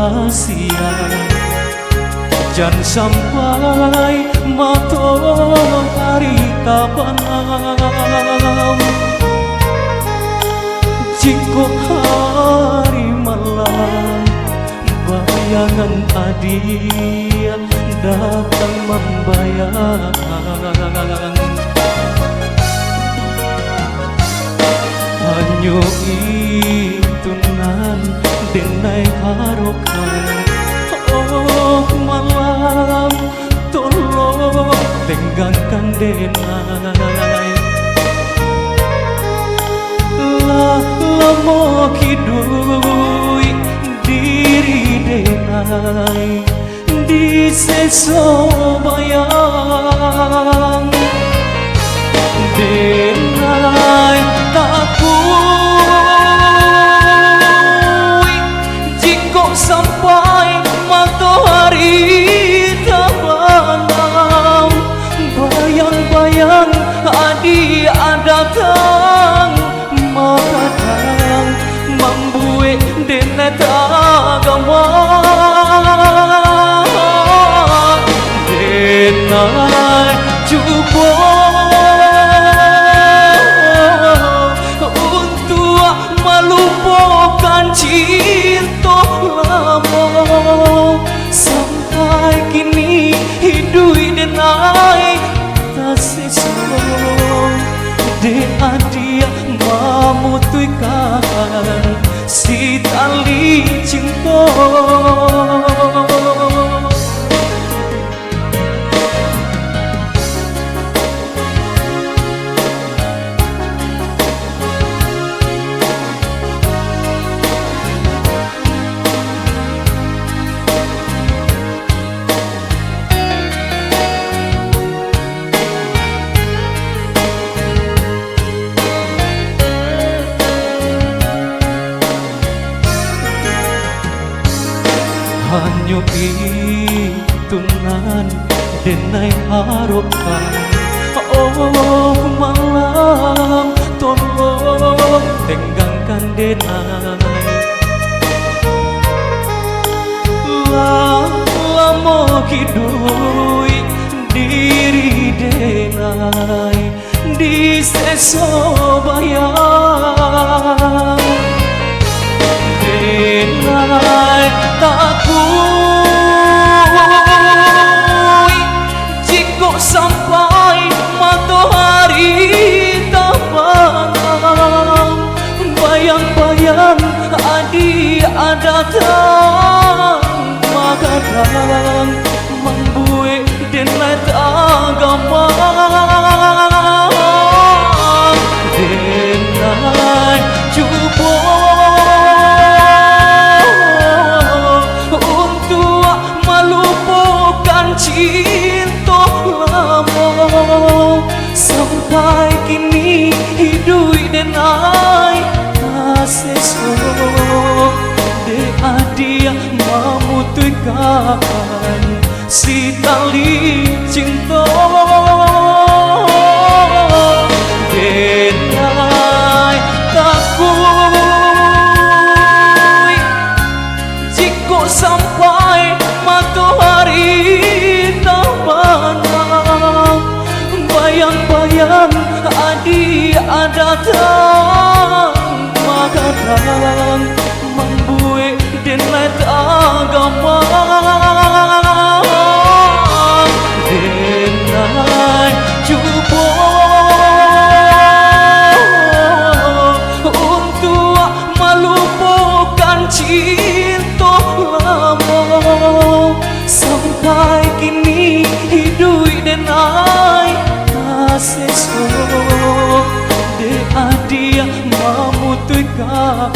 rahasia. Jangan sampai matahari tak panam, jika hari malam bayangan adia datang membayang. Hanya itu nan denai harokan. Oh malam tolong tenggangkan denai. Lama kidui diri denai di seso bayang. Denai takui jika sampai matahari tak panam, bayang-bayang adia datang makadang membuat denai tagama. Denai cuba melupakan cinta lama, sampai kini hidup denai tak sesuai. Dia dia memutuskan si tali cinta. Hanya itu nan denai harapkan. Oh malam tolong tenggangkan denai. Lama kidui diri denai di seso bayang. Denai takui jika sampai matahari tak panam, bayang-bayang adia datang makadang membuat denai tagama. Denai cuba cinta lama, sampai kini hidup denai tak sesuai. Dia memutuskan si tali cinta. Denai takui jika sampai matahari tak panam, bayang-bayang adia datang makadang membuat denai tagama. Denai cuba untuk melupakan cinta lama, sampai kini hidup denai tak sesuai. Dia memutuskan